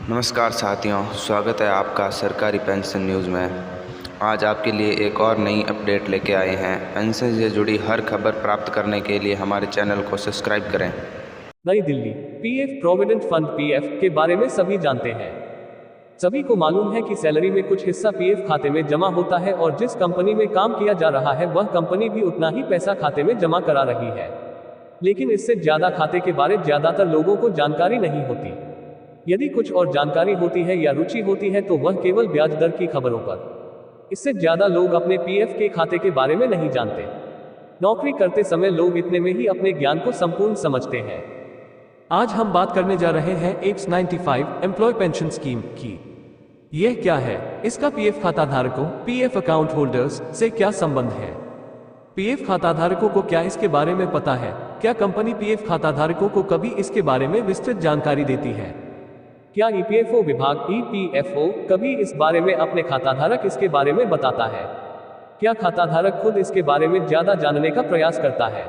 नमस्कार साथियों, स्वागत है आपका सरकारी पेंशन न्यूज़ में। आज आपके लिए एक और नई अपडेट लेके आए हैं। पेंशन से जुड़ी हर खबर प्राप्त करने के लिए हमारे चैनल को सब्सक्राइब करें। नई Delhi PF provident fund PF के बारे में सभी जानते हैं। सभी को मालूम है कि सैलरी में कुछ हिस्सा पीएफ खाते में जमा होता है और जिस कंपनी में काम किया जा रहा है वह कंपनी भी उतना ही पैसा खाते में जमा करा रही है। लेकिन इससे ज्यादा खाते के बारे ज्यादातर लोगों को जानकारी नहीं होती। यदि कुछ और जानकारी होती है या रुचि होती है तो वह केवल ब्याज दर की खबरों पर। इससे ज्यादा लोग अपने पीएफ के खाते के बारे में नहीं जानते। नौकरी करते समय लोग इतने में ही अपने ज्ञान को संपूर्ण समझते हैं। आज हम बात करने जा रहे हैं एप्स 95 एम्प्लॉय पेंशन स्कीम की। यह क्या है, इसका पीएफ खाता धारकों पीएफ अकाउंट होल्डर्स से क्या संबंध है, पीएफ खाता धारकों को क्या इसके बारे में पता है, क्या कंपनी पीएफ खाता धारकों को कभी इसके बारे में विस्तृत जानकारी देती है, क्या ईपीएफओ विभाग ईपीएफओ कभी इस बारे में अपने खाताधारक इसके बारे में बताता है, क्या खाताधारक खुद इसके बारे में ज्यादा जानने का प्रयास करता है।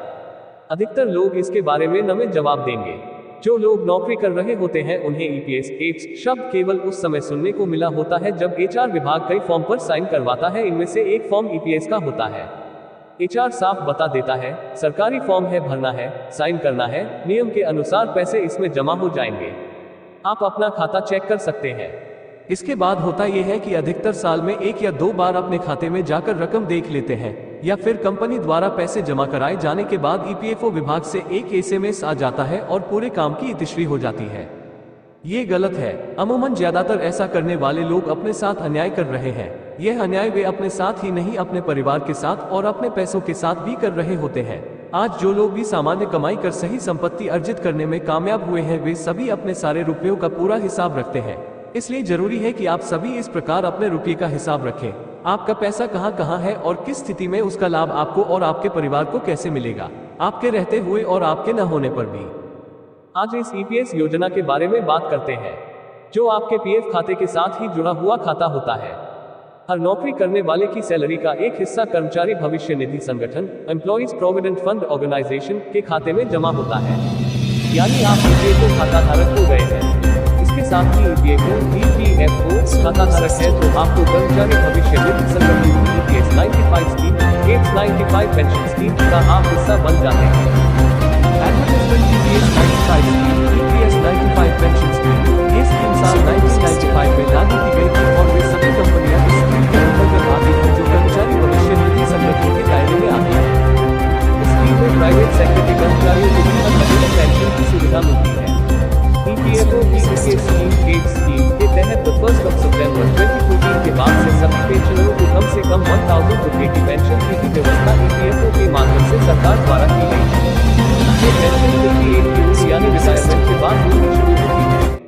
अधिकतर लोग इसके बारे में न में जवाब देंगे। जो लोग नौकरी कर रहे होते हैं उन्हें ईपीएस एप्स शब्द केवल उस समय सुनने को मिला होता है जब एचआर विभाग कई फॉर्म पर साइन करवाता है। इनमें से एक फॉर्म ईपीएस का होता है। एचआर साफ बता देता है सरकारी फॉर्म है, भरना है, साइन करना है, नियम के अनुसार पैसे इसमें जमा हो जाएंगे। आप अपना खाता चेक कर सकते हैं। इसके बाद होता यह है कि अधिकतर साल में एक या दो बार अपने खाते में जाकर रकम देख लेते हैं या फिर कंपनी द्वारा पैसे जमा कराए जाने के बाद ईपीएफओ विभाग से एक एसएमएस आ जाता है और पूरे काम की इतिश्री हो जाती है। ये गलत है। अमूमन ज्यादातर ऐसा करने वाले लोग अपने साथ अन्याय कर रहे हैं। यह अन्याय वे अपने साथ ही नहीं अपने परिवार के साथ और अपने पैसों के साथ भी कर रहे होते हैं। आज जो लोग भी सामान्य कमाई कर सही संपत्ति अर्जित करने में कामयाब हुए हैं वे सभी अपने सारे रुपयों का पूरा हिसाब रखते हैं। इसलिए जरूरी है कि आप सभी इस प्रकार अपने रुपये का हिसाब रखें। आपका पैसा कहाँ है और किस स्थिति में उसका लाभ आपको और आपके परिवार को कैसे मिलेगा, आपके रहते हुए और आपके न होने पर भी। आज इस ईपीएस योजना के बारे में बात करते हैं, जो आपके पीएफ खाते के साथ ही जुड़ा हुआ खाता होता है। हर नौकरी करने वाले की सैलरी का एक हिस्सा कर्मचारी भविष्य निधि संगठन एम्प्लॉइज प्रोविडेंट फंड ऑर्गेनाइजेशन के खाते में जमा होता है। यानी आप ईपीएफओ खाता धारक हो गए हैं। इसके साथ ही ईपीएफओ खाता धारक है तो आपको कर्मचारी भविष्य निधि संगठन EPS 95 scheme, apps 95 pension scheme का आप हिस्सा बन जाते हैं। Advertisement EPS 95 scheme, EPS 95 pension scheme. ये स्कीम साल 1995 में लागू की गई थी और वे सभी कंपनियां इस स्कीम के अंतर्गत आती हैं जो कर्मचारी भविष्य निधि संगठन के दायरे में आती है। इस स्कीम में प्राइवेट सेक्टर के कर्मचारियों को भी हर महीने पेंशन की सुविधा मिलती है। ईपीएफओ की स्कीम एट स्कीम के तहत 1 सितंबर 2014 के बाद से सभी पेंशनरों को कम से कम 1000 रुपये की पेंशन की व्यवस्था ईपीएफओ के माध्यम से सरकार द्वारा की गई है। ये पेंशन 58 यानी रिटायरमेंट के बाद मिलनी शुरू होती है।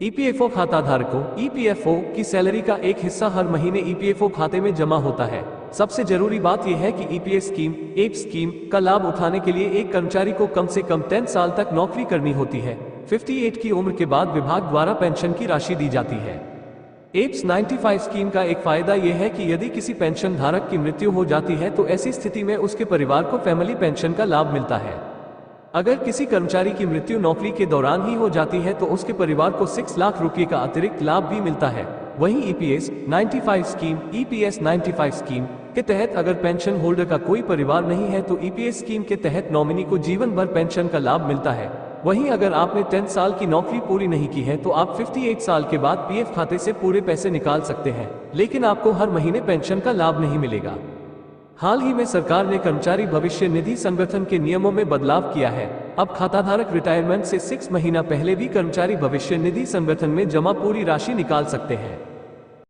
ईपीएफओ खाता धारकों ईपीएफओ की सैलरी का एक हिस्सा हर महीने ईपीएफओ खाते में जमा होता है। सबसे जरूरी बात यह है कि ईपीएस स्कीम एप स्कीम का लाभ उठाने के लिए एक कर्मचारी को कम से कम 10 साल तक नौकरी करनी होती है। 58 की उम्र के बाद विभाग द्वारा पेंशन की राशि दी जाती है। एप्स 95 स्कीम का एक फायदा यह है कि यदि किसी पेंशन धारक की मृत्यु हो जाती है तो ऐसी स्थिति में उसके परिवार को फैमिली पेंशन का लाभ मिलता है। अगर किसी कर्मचारी की मृत्यु नौकरी के दौरान ही हो जाती है तो उसके परिवार को 6 लाख रुपए का अतिरिक्त लाभ भी मिलता है। वहीं ईपीएस 95 स्कीम ईपीएस 95 स्कीम के तहत अगर पेंशन होल्डर का कोई परिवार नहीं है तो ईपीएस स्कीम के तहत नॉमिनी को जीवन भर पेंशन का लाभ मिलता है। वहीं अगर आपने 10 साल की नौकरी पूरी नहीं की है तो आप 58 साल के बाद पीएफ खाते से पूरे पैसे निकाल सकते हैं, लेकिन आपको हर महीने पेंशन का लाभ नहीं मिलेगा। हाल ही में सरकार ने कर्मचारी भविष्य निधि संगठन के नियमों में बदलाव किया है। अब खाताधारक रिटायरमेंट से 6 महीना पहले भी कर्मचारी भविष्य निधि संगठन में जमा पूरी राशि निकाल सकते हैं।